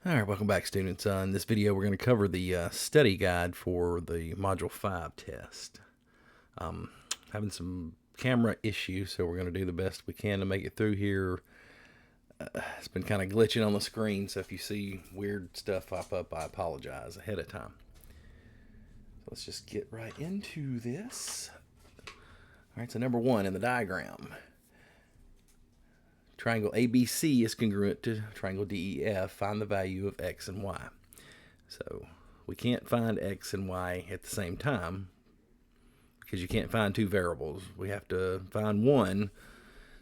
All right, welcome back, students. In this video, we're going to cover the study guide for the Module 5 test. Having some camera issues, so we're going to do the best we can to make it through here. It's been kind of glitching on the screen, so if you see weird stuff pop up, I apologize ahead of time. So let's just get right into this. All right, so number one in the diagram. Triangle ABC is congruent to triangle DEF. Find the value of x and y. So we can't find x and y at the same time because you can't find two variables. We have to find one.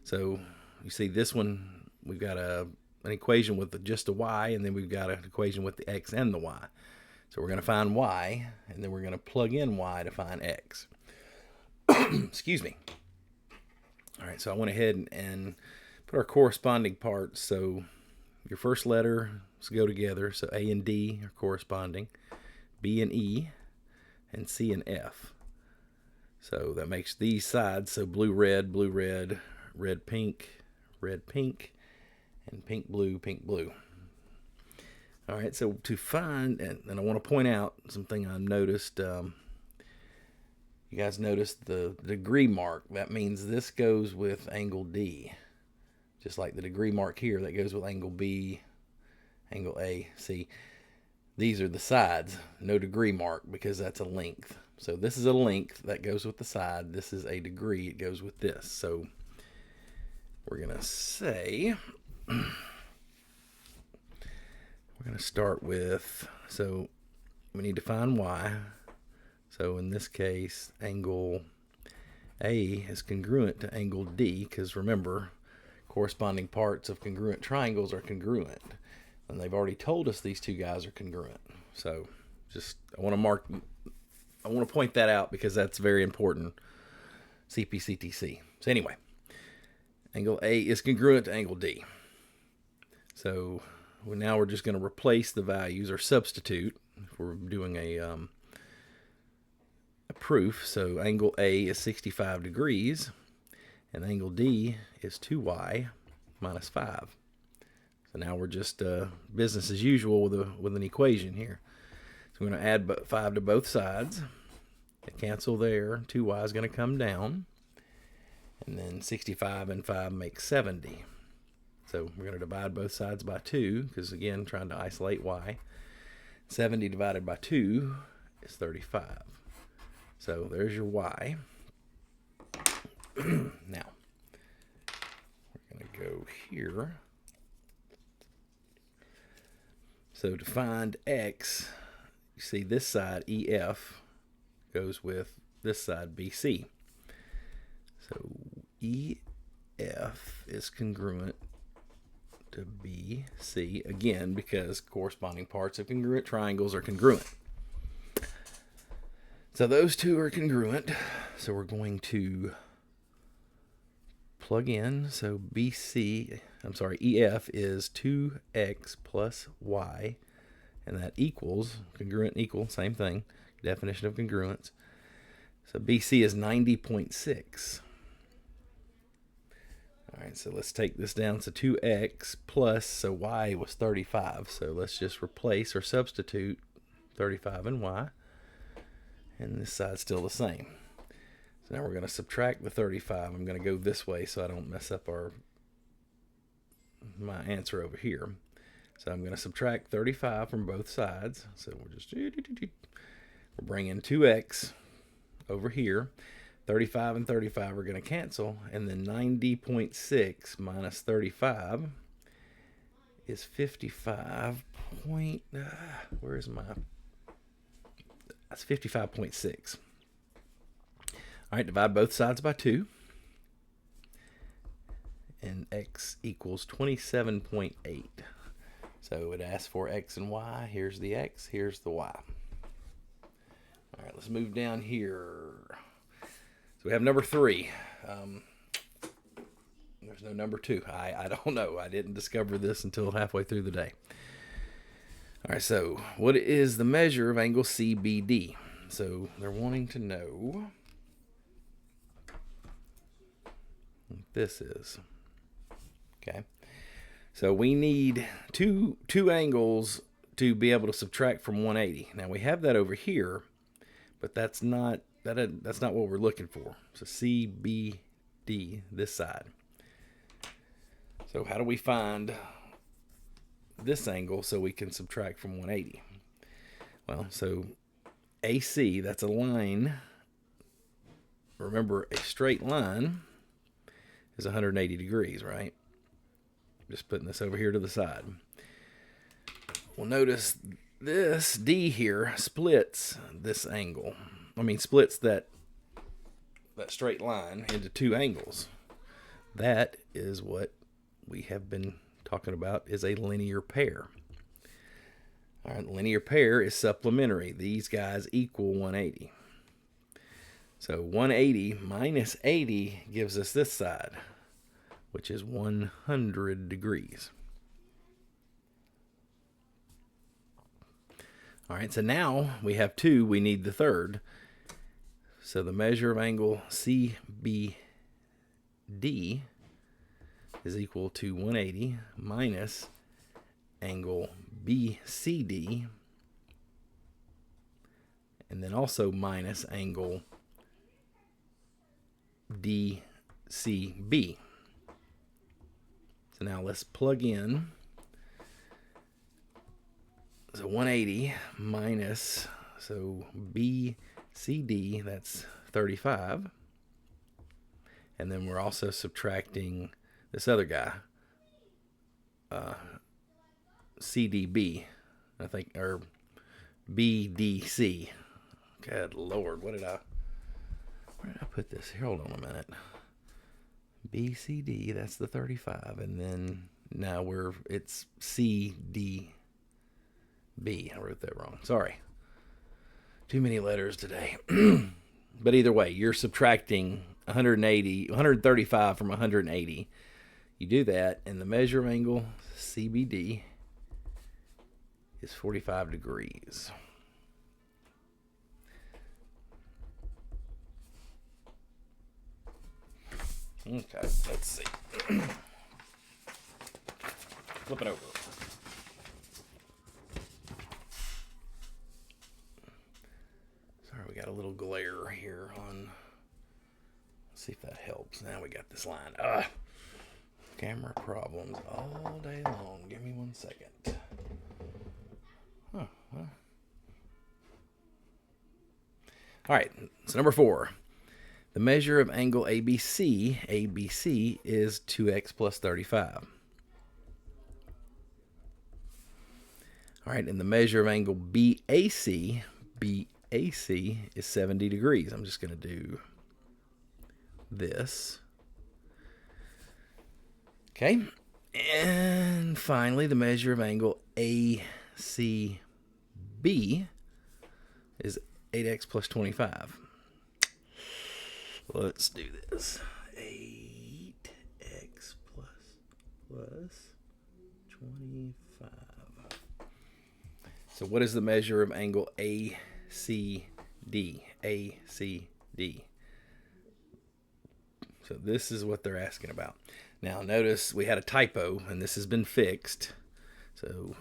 So you see this one, we've got an equation with just a y, and then we've got an equation with the x and the y. So we're going to find y, and then we're going to plug in y to find x. Excuse me. All right, so I went ahead and put our corresponding parts. So your first letters go together. So A and D are corresponding, B and E, and C and F. So that makes these sides, so blue, red, red, pink, and pink, blue. All right, so to find, and I want to point out something I noticed. You guys noticed the degree mark. That means this goes with angle D. Just like the degree mark here, that goes with angle B, angle A, C. These are the sides, no degree mark because that's a length. So this is a length that goes with the side. This is a degree, it goes with this. So we're going to say, we're going to start with, so we need to find y. So in this case, angle A is congruent to angle D because remember, corresponding parts of congruent triangles are congruent, and they've already told us these two guys are congruent. So just I want to point that out because that's very important. CPCTC. So anyway, angle A is congruent to angle D. So now we're just going to replace the values or substitute if we're doing a proof. So angle A is 65 degrees. And angle D is 2y minus 5. So now we're just business as usual with an equation here. So we're going to add 5 to both sides. They cancel there. 2y is going to come down. And then 65 and 5 make 70. So we're going to divide both sides by 2 because, again, trying to isolate y. 70 divided by 2 is 35. So there's your y. Now, we're going to go here. So to find x, you see this side, EF, goes with this side, BC. So EF is congruent to BC, again, because corresponding parts of congruent triangles are congruent. So those two are congruent. So we're going to plug in. So EF is 2x plus y, and that equals, congruent equal, same thing, definition of congruence. So BC is 90.6. All right, so let's take this down. So 2x plus, so y was 35. So let's just replace or substitute 35 and y. And this side's still the same. So now we're going to subtract the 35. I'm going to go this way so I don't mess up my answer over here. So I'm going to subtract 35 from both sides. So we're bringing 2x over here. 35 and 35 are going to cancel. And then 90.6 minus 35 is 55 point... where is my... That's 55.6. All right, divide both sides by 2. And x equals 27.8. So it asks for x and y. Here's the x, here's the y. All right, let's move down here. So we have number 3. There's no number 2. I don't know. I didn't discover this until halfway through the day. All right, so what is the measure of angle CBD? So they're wanting to know what this is. Okay, So we need two angles to be able to subtract from 180. Now we have that over here, but that's not what we're looking for. So CBD, this side. So how do we find this angle so we can subtract from 180? Well, so AC, that's a line. Remember, a straight line is 180 degrees, right? Just putting this over here to the side. Well, notice this D here splits this angle. Splits that straight line into two angles. That is what we have been talking about, is a linear pair. All right, linear pair is supplementary. These guys equal 180. So 180 minus 80 gives us this side, which is 100 degrees. All right, so now we have two, we need the third. So the measure of angle CBD is equal to 180 minus angle BCD, and then also minus angle DCB. So now let's plug in. So 180 minus, so BCD, that's 35. And then we're also subtracting this other guy, CDB, I think, or BDC. Good Lord, where did I put this? Here, hold on a minute. BCD, that's the 35, and then now it's CDB. I wrote that wrong. Sorry. Too many letters today. But either way, you're subtracting 135 from 180. You do that, and the measure of angle CBD is 45 degrees. Okay, let's see. Flip it over. Sorry, we got a little glare here on. Let's see if that helps. Now we got this line. Camera problems all day long. Give me 1 second. Well. All right, so number 4. The measure of angle ABC is 2x plus 35. All right, and the measure of angle BAC is 70 degrees. I'm just going to do this. Okay, and finally, the measure of angle ACB is 8x plus 25. Let's do this. 8x plus 25. So what is the measure of angle ACD? ACD. So this is what they're asking about. Now notice we had a typo, and this has been fixed. So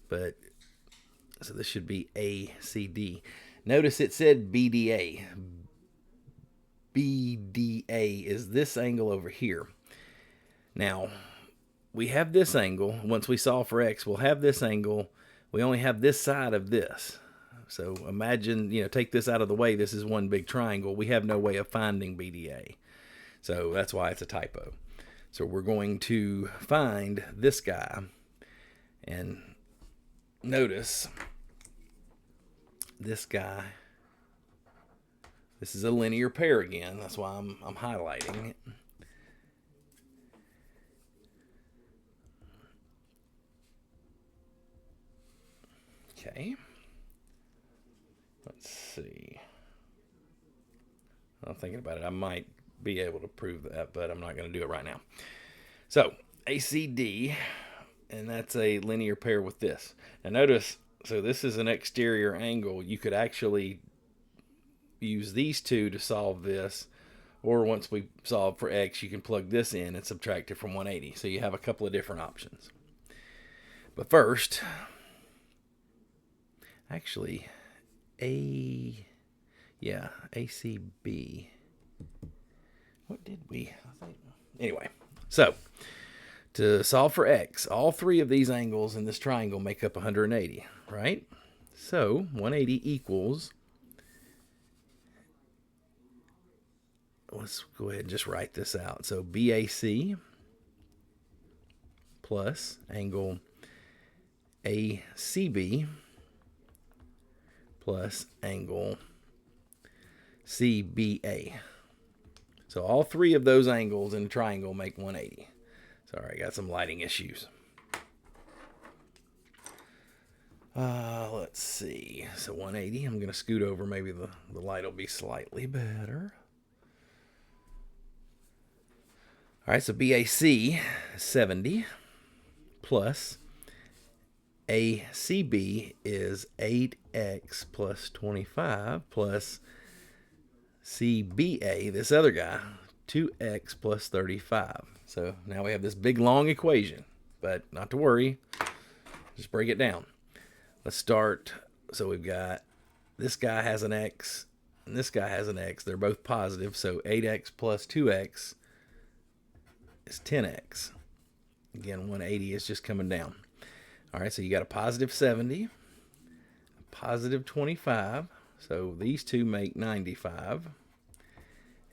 this should be ACD. Notice it said BDA. BDA is this angle over here. Now, we have this angle. Once we solve for x, we'll have this angle. We only have this side of this. So imagine, take this out of the way. This is one big triangle. We have no way of finding BDA. So that's why it's a typo. So we're going to find this guy. And notice this guy. This is a linear pair again. That's why I'm highlighting it. Okay. Let's see. I'm thinking about it. I might be able to prove that, but I'm not going to do it right now. So, ACD, and that's a linear pair with this. Now notice, so this is an exterior angle. You could actually use these two to solve this, Or once we solve for x, you can plug this in and subtract it from 180. So you have a couple of different options. But first, actually, ACB. What did we? Anyway, so to solve for x, all three of these angles in this triangle make up 180, right? So 180 equals, let's go ahead and just write this out. So BAC plus angle ACB plus angle CBA. So all three of those angles in the triangle make 180. Sorry, I got some lighting issues. Let's see. So 180, I'm going to scoot over. Maybe the light will be slightly better. All right, so BAC 70 plus ACB is 8x plus 25 plus CBA, this other guy, 2x plus 35. So now we have this big long equation, but not to worry, just break it down. Let's start. So we've got this guy has an x and this guy has an x. They're both positive, so 8x plus 2x is 10x. Again, 180 is just coming down. All right, so you got a positive 70, a positive 25. So these two make 95.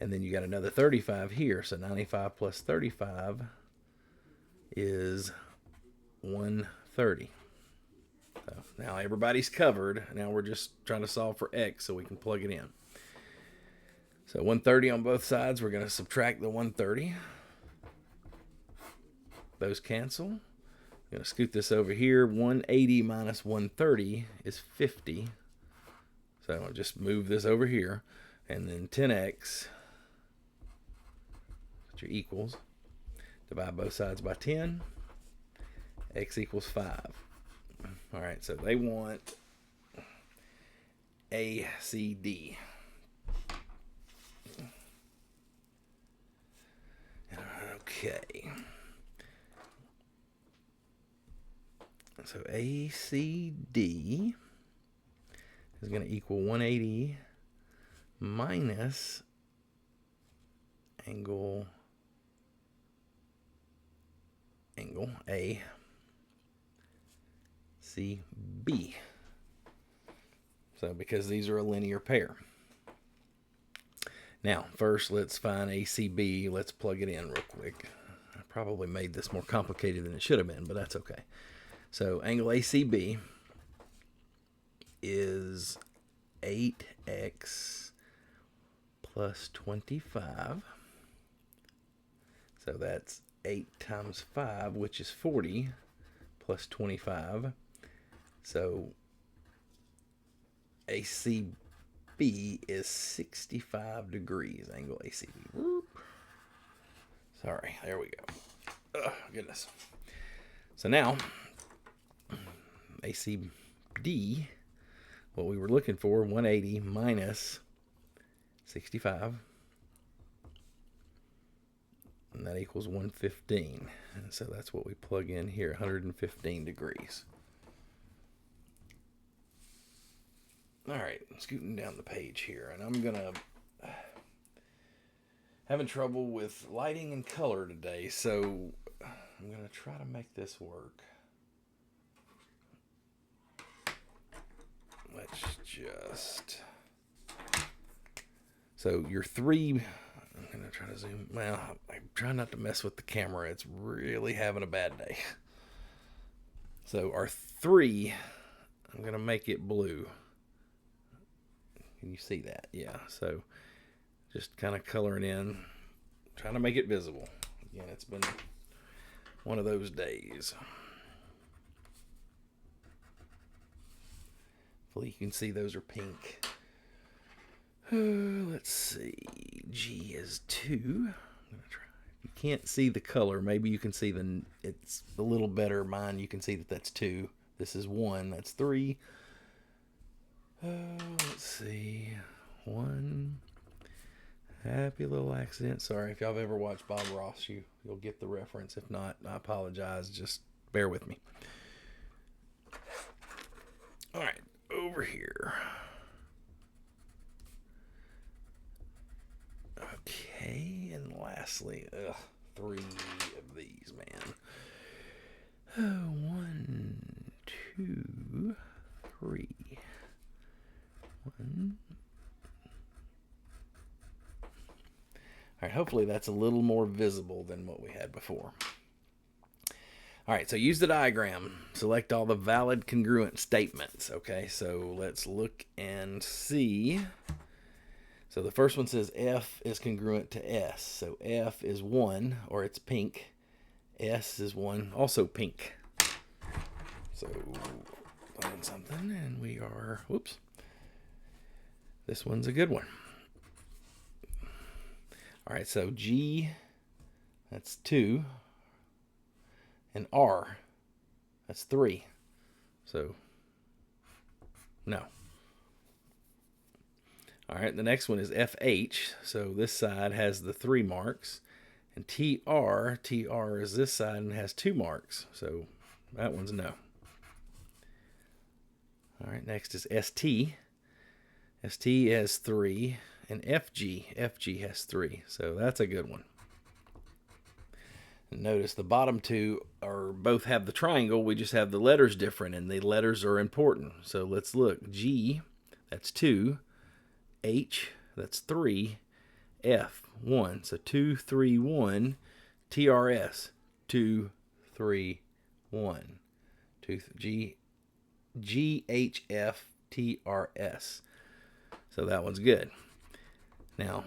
And then you got another 35 here. So 95 plus 35 is 130. So now everybody's covered. Now we're just trying to solve for x so we can plug it in. So 130 on both sides. We're going to subtract the 130. Those cancel. I'm going to scoot this over here. 180 minus 130 is 50. So I'll just move this over here. And then 10x, put your equals. Divide both sides by 10. X equals 5. All right, so they want ACD. Okay. So ACD is going to equal 180 minus angle A CB. So because these are a linear pair. Now, first let's find ACB. Let's plug it in real quick. I probably made this more complicated than it should have been, but that's okay. So angle ACB is 8x plus 25. So that's 8 times 5, which is 40, plus 25. So ACB is 65 degrees, angle ACB. Whoop. Sorry, there we go. Oh, goodness. So now, ACD, what we were looking for, 180 minus 65. And that equals 115. And so that's what we plug in here, 115 degrees. All right, scooting down the page here, and I'm going to having trouble with lighting and color today, so I'm going to try to make this work. Let's just... So your three... I'm going to try to zoom. Well, I'm trying not to mess with the camera. It's really having a bad day. So our 3, I'm going to make it blue. Can you see that? Yeah. So just kind of coloring in, trying to make it visible. Again, it's been one of those days. Hopefully you can see those are pink. Let's see. G is 2. I'm gonna try. You can't see the color. Maybe you can see it's a little better. Mine, you can see that that's 2. This is 1. That's 3. Let's see. 1. Happy little accident. Sorry, if y'all have ever watched Bob Ross, you'll get the reference. If not, I apologize. Just bear with me. All right, over here. Okay, and lastly, 3 of these, man. Oh, 1, 2, 3. 1. All right, hopefully that's a little more visible than what we had before. All right, so use the diagram. Select all the valid congruent statements. Okay, so let's look and see. So the first one says F is congruent to S. So F is 1, or it's pink. S is 1, also pink. So find something, and we are, whoops. This one's a good one. All right, so G, that's 2. And R, that's 3. So, no. All right, the next one is FH. So this side has the 3 marks. And TR is this side and has 2 marks. So that one's no. All right, next is ST. ST has 3. And FG has 3. So that's a good one. And notice the bottom 2 are both have the triangle. We just have the letters different, and the letters are important. So let's look. G, that's 2. H, that's 3. F, 1. So 2, 3, 1. TRS, 2, 3, 1. G, H, F, TRS. So that one's good. Now,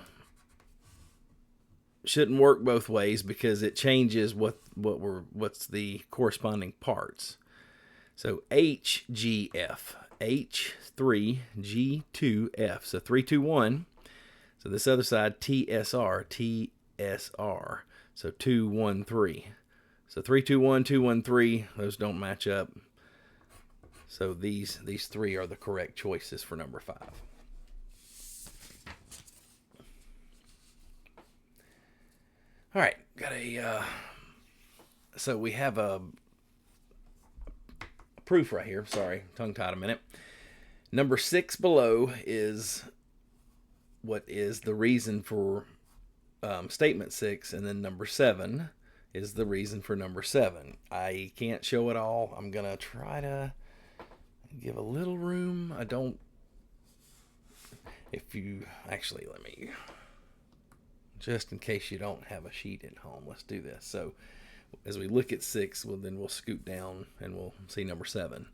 shouldn't work both ways because it changes what's the corresponding parts. So HGF, H3, G2F. So 3, 2, 1. So this other side TSR, TSR. So 2, 1, 3. So 3, 2, 1, 2, 1, 3. Those don't match up. So these 3 are the correct choices for number 5. All right, got a, so we have a proof right here. Sorry, tongue-tied a minute. Number 6 below is what is the reason for statement 6, and then number 7 is the reason for number 7. I can't show it all. I'm going to try to give a little room. I don't, if you, actually, let me, just in case you don't have a sheet at home, let's do this. So as we look at 6, well, then we'll scoot down and we'll see number 7.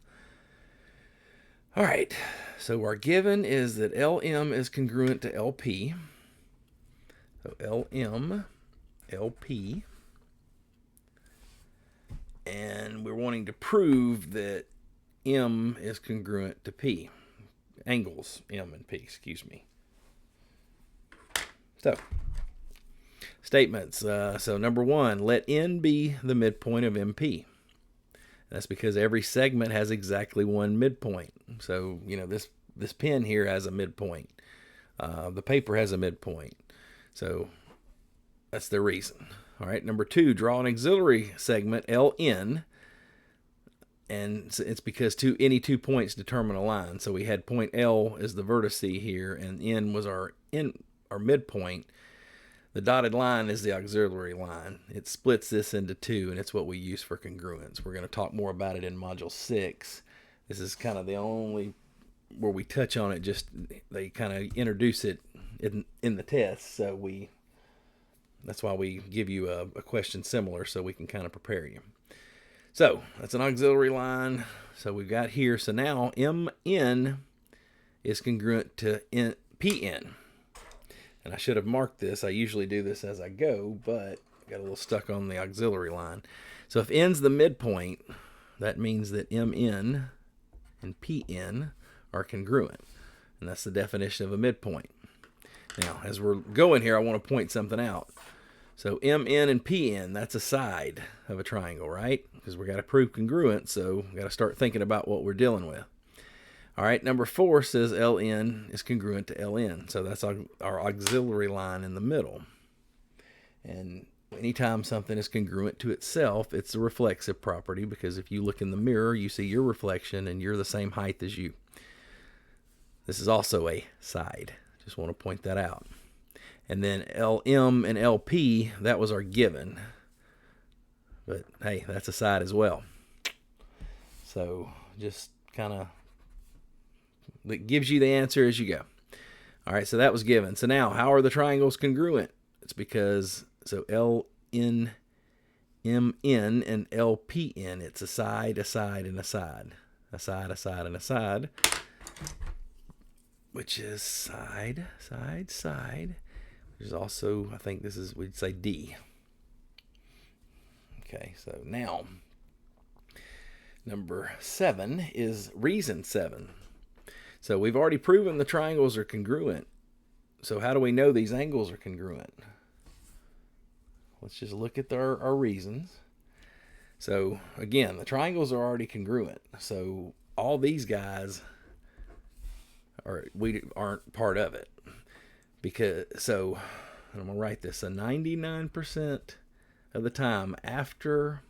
All right, so our given is that LM is congruent to LP. So LM, LP. And we're wanting to prove that M is congruent to P. Angles M and P, excuse me. So, statements. So number 1, let N be the midpoint of MP. That's because every segment has exactly one midpoint. So, you know, this pen here has a midpoint. The paper has a midpoint. So that's the reason. All right, number 2, draw an auxiliary segment LN. And it's because any 2 points determine a line. So we had point L as the vertex here, and N was our midpoint. The dotted line is the auxiliary line. It splits this into 2, and it's what we use for congruence. We're going to talk more about it in Module 6. This is kind of the only where we touch on it. Just they kind of introduce it in the test, so that's why we give you a question similar, so we can kind of prepare you. So that's an auxiliary line. So we've got here. So now MN is congruent to PN. And I should have marked this. I usually do this as I go, but I got a little stuck on the auxiliary line. So if N's the midpoint, that means that MN and PN are congruent. And that's the definition of a midpoint. Now, as we're going here, I want to point something out. So MN and PN, that's a side of a triangle, right? Because we got to prove congruent, so we got to start thinking about what we're dealing with. All right, number 4 says LN is congruent to LN. So that's our auxiliary line in the middle. And anytime something is congruent to itself, it's a reflexive property, because if you look in the mirror, you see your reflection and you're the same height as you. This is also a side. Just want to point that out. And then LM and LP, that was our given. But hey, that's a side as well. So just kind of, it gives you the answer as you go. All right, so that was given. So now, how are the triangles congruent? It's because, so LN, MN, and LPN, it's a side, and a side. A side, and a side. Which is side, side. Which is also, I think this is, we'd say D. Okay, so now, number 7 is reason 7. So we've already proven the triangles are congruent. So how do we know these angles are congruent? Let's just look at our reasons. So again, the triangles are already congruent. So all these guys aren't part of it. So I'm going to write this. So 99% of the time after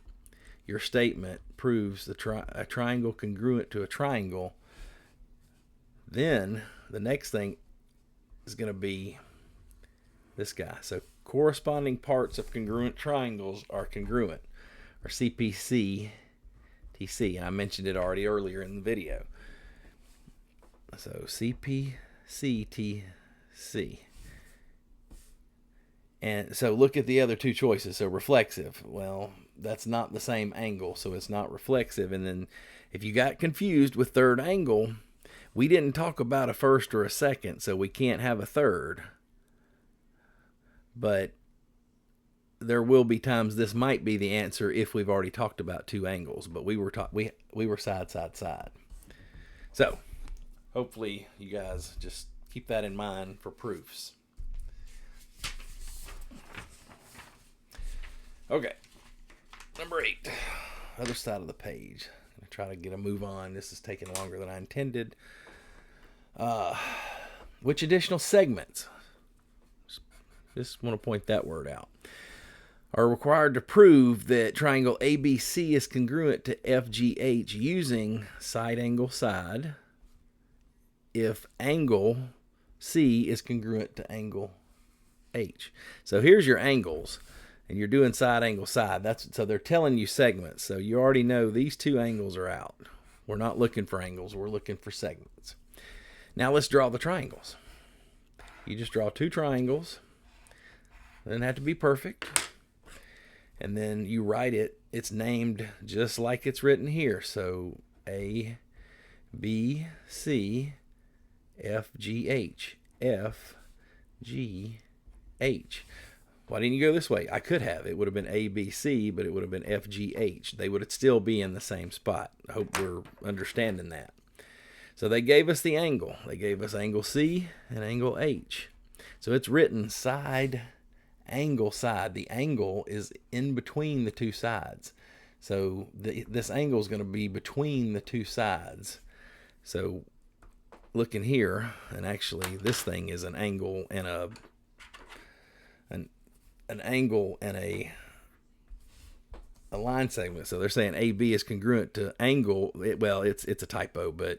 your statement proves a triangle congruent to a triangle, then the next thing is going to be this guy. So corresponding parts of congruent triangles are congruent, or CPC, TC. And I mentioned it already earlier in the video. So CPC, TC. And so look at the other two choices. So reflexive, well, that's not the same angle, so it's not reflexive. And then if you got confused with third angle, we didn't talk about a first or a second, so we can't have a third. But there will be times this might be the answer if we've already talked about two angles. But we were side, side, side. So hopefully you guys just keep that in mind for proofs. Okay, number 8, other side of the page. I'm going to try to get a move on. This is taking longer than I intended. Which additional segments, just want to point that word out, are required to prove that triangle ABC is congruent to FGH using side angle side if angle C is congruent to angle H. So here's your angles, and you're doing side angle side. So they're telling you segments. So you already know these two angles are out. We're not looking for angles. We're looking for segments. Now let's draw the triangles. You just draw two triangles. It doesn't have to be perfect. And then you write it. It's named just like it's written here. So A, B, C, F, G, H. F, G, H. Why didn't you go this way? I could have. It would have been A, B, C, but it would have been F, G, H. They would still be in the same spot. I hope we're understanding that. So they gave us the angle. They gave us angle C and angle H. So it's written side, angle, side. The angle is in between the two sides. So this angle is going to be between the two sides. So looking here, and actually this thing is an angle and an angle and a line segment. So they're saying AB is congruent to angle. Well, it's a typo, but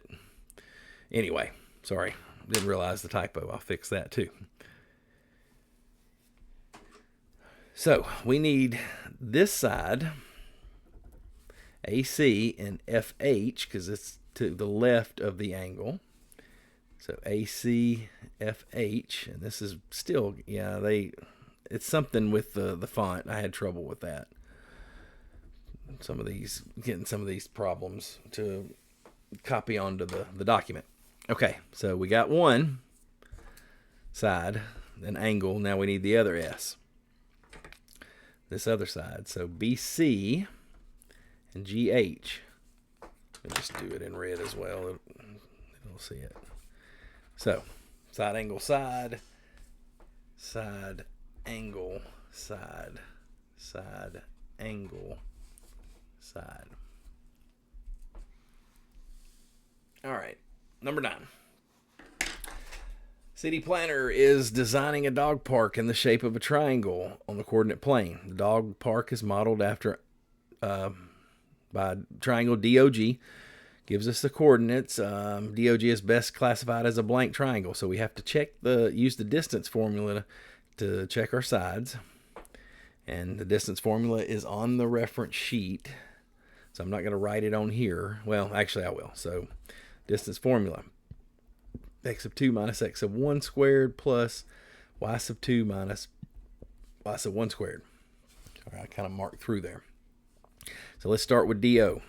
anyway, sorry, didn't realize the typo. I'll fix that too. So we need this side, AC, and FH, because it's to the left of the angle. So AC, FH, and this is still, it's something with the font. I had trouble with that. Getting some of these problems to copy onto the document. Okay, so we got one side, an angle. Now we need the other S. This other side. So BC and GH. Let me just do it in red as well. You'll see it. So, side angle side, side angle side, side angle side. All right. number 9. City planner is designing a dog park in the shape of a triangle on the coordinate plane. The dog park is modeled after by triangle DOG. Gives us the coordinates. DOG is best classified as a blank triangle, so we have to use the distance formula to check our sides. And the distance formula is on the reference sheet, so I'm not going to write it on here. Well, actually I will. So distance formula: x sub 2 minus x sub 1 squared plus y sub 2 minus y sub 1 squared. Sorry, I kind of marked through there. So let's start with DO.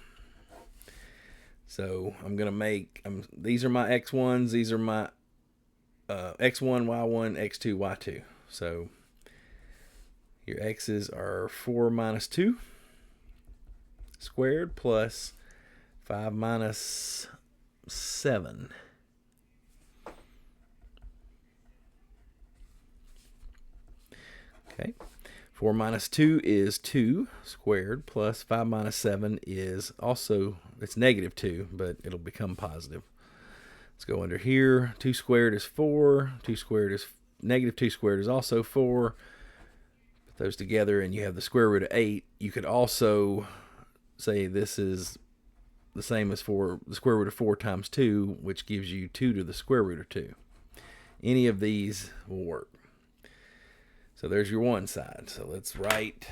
So I'm going to make, these are my x1s, these are my x1, y1, x2, y2. So your x's are 4 minus 2 squared plus 5 minus 7. Okay. 4 minus 2 is 2 squared plus 5 minus 7 is also, it's negative 2, but it'll become positive. Let's go under here. 2 squared is 4. 2 squared is negative 2 squared is also 4. Put those together and you have the square root of 8. You could also say this is the same as the square root of 4 times 2, which gives you 2 to the square root of 2. Any of these will work. So there's your one side. So let's write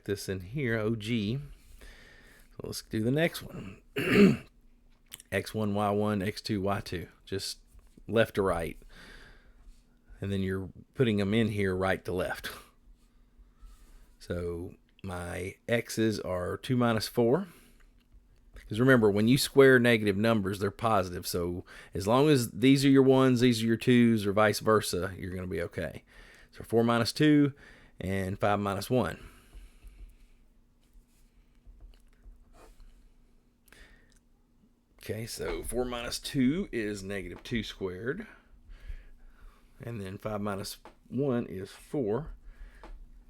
this in here, OG. So let's do the next one. x1, y1, x2, y2. Just left to right. And then you're putting them in here right to left. So my x's are 2 minus 4. Because remember, when you square negative numbers, they're positive. So as long as these are your 1s, these are your 2s, or vice versa, you're going to be okay. So 4 minus 2 and 5 minus 1. Okay, so 4 minus 2 is negative 2 squared. And then 5 minus 1 is 4,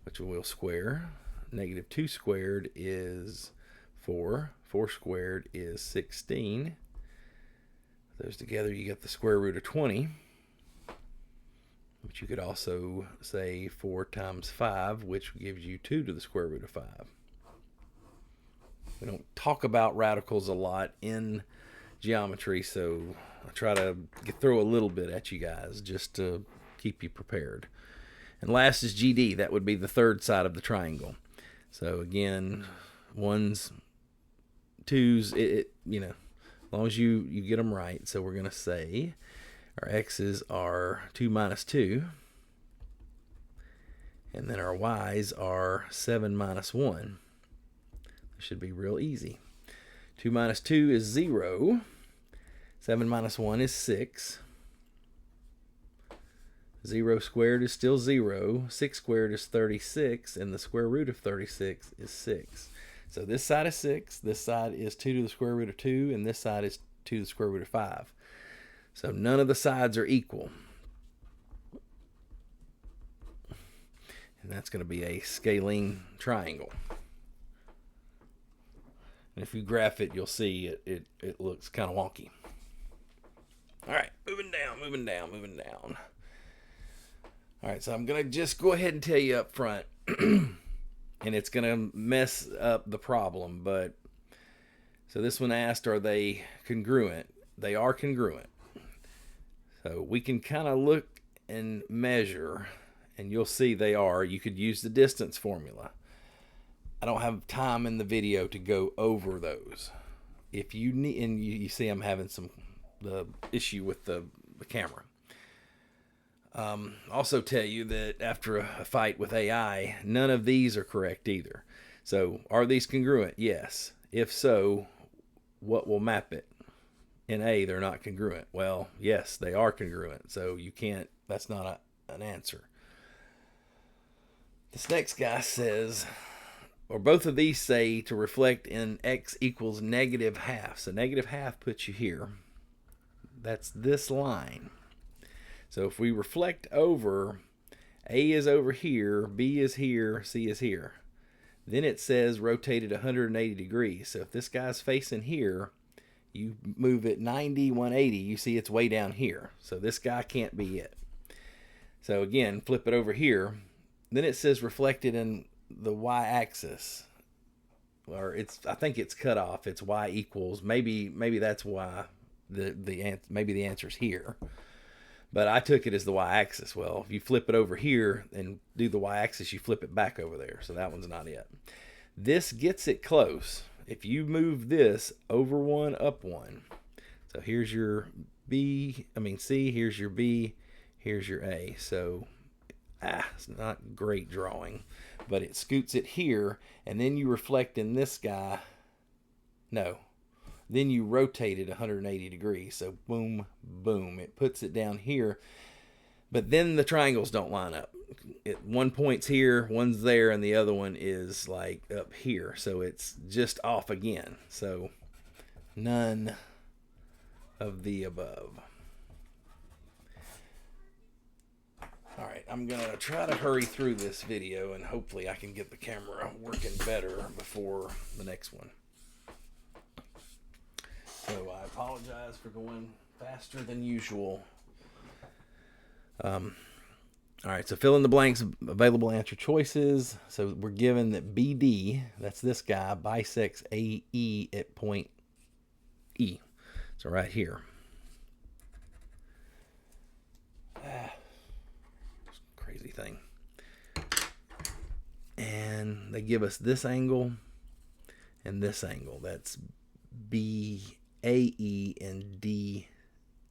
which we'll square. Negative 2 squared is 4. 4 squared is 16. Those together, you get the square root of 20. But you could also say 4 times 5, which gives you 2 to the square root of 5. We don't talk about radicals a lot in geometry, so I try to throw a little bit at you guys just to keep you prepared. And last is GD. That would be the third side of the triangle. So again, 1s, 2s, as long as you get them right. So we're going to say our x's are 2 minus 2. And then our y's are 7 minus 1. This should be real easy. 2 minus 2 is 0. 7 minus 1 is 6. 0 squared is still 0. 6 squared is 36. And the square root of 36 is 6. So this side is 6. This side is 2 to the square root of 2. And this side is 2 to the square root of 5. So none of the sides are equal. And that's going to be a scalene triangle. And if you graph it, you'll see it looks kind of wonky. All right, moving down. All right, so I'm going to just go ahead and tell you up front, and it's going to mess up the problem. But so this one asked, are they congruent? They are congruent. So we can kind of look and measure, and you'll see they are. You could use the distance formula. I don't have time in the video to go over those. If you need, and you see I'm having the issue with the camera. Also tell you that after a fight with AI, none of these are correct either. So are these congruent? Yes. If so, what will map it? In A, they're not congruent. Well, yes, they are congruent. So you can't, that's not an answer. This next guy says, or both of these say to reflect in x equals negative half. So negative half puts you here. That's this line. So if we reflect over, A is over here, B is here, C is here. Then it says rotated 180 degrees. So if this guy's facing here, You move it 90, 180, you see it's way down here. So this guy can't be it. So again, flip it over here. Then it says reflected in the y-axis. Or I think it's cut off. It's y equals. Maybe that's why maybe the answer's here. But I took it as the y-axis. Well, if you flip it over here and do the y-axis, you flip it back over there. So that one's not it. This gets it close. If you move this over one, up one. So here's your C, here's your B, here's your A. So, it's not great drawing. But it scoots it here, and then you reflect in this guy. No. Then you rotate it 180 degrees. So boom, boom. It puts it down here. But then the triangles don't line up. One point's here, one's there, and the other one is like up here. So it's just off again. So none of the above. All right, I'm going to try to hurry through this video, and hopefully I can get the camera working better before the next one. So I apologize for going faster than usual. All right, so fill in the blanks, available answer choices. So we're given that BD, that's this guy, bisects AE at point E. So right here. Crazy thing. And they give us this angle and this angle. That's BAE and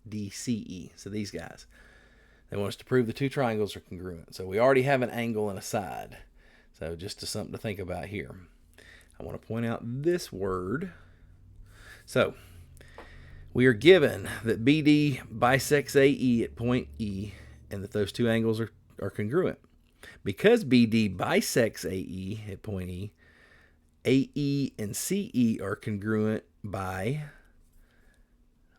DCE. So these guys. They want us to prove the two triangles are congruent. So we already have an angle and a side. So just something to think about here. I want to point out this word. So we are given that BD bisects AE at point E and that those two angles are congruent. Because BD bisects AE at point E, AE and CE are congruent by,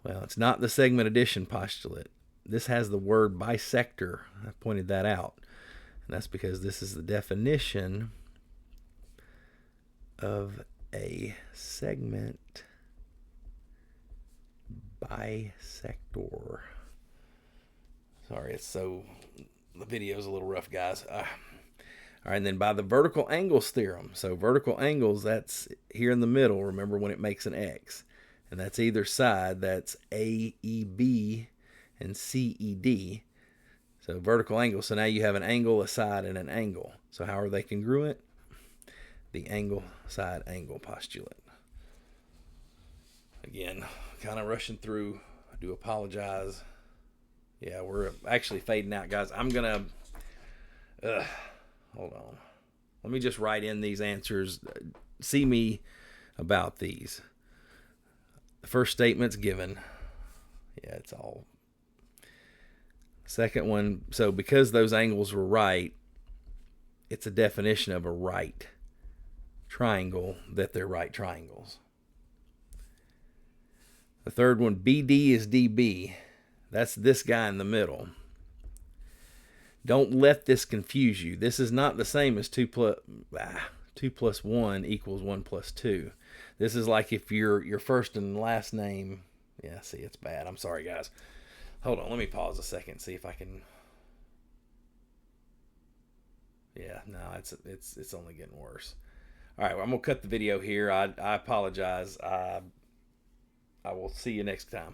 well, it's not the segment addition postulate. This has the word bisector. I pointed that out. And that's because this is the definition of a segment bisector. Sorry, the video's a little rough, guys. All right, and then by the vertical angles theorem. So vertical angles, that's here in the middle. Remember when it makes an X. And that's either side. That's AEB and CED. So vertical angle. So now you have an angle, a side, and an angle. So how are they congruent? The angle, side, angle postulate. Again, kind of rushing through. I do apologize. Yeah, we're actually fading out, guys. I'm going to... hold on. Let me just write in these answers. See me about these. The first statement's given. Yeah, it's all... Second one, so because those angles were right, it's a definition of a right triangle that they're right triangles. The third one, BD is DB. That's this guy in the middle. Don't let this confuse you. This is not the same as 2 plus 1 equals 1 plus 2. This is like if your first and last name... Yeah, see, it's bad. I'm sorry, guys. Hold on, let me pause a second, see if I can... Yeah, no, it's only getting worse. All right, well, I'm going to cut the video here. I apologize. I will see you next time.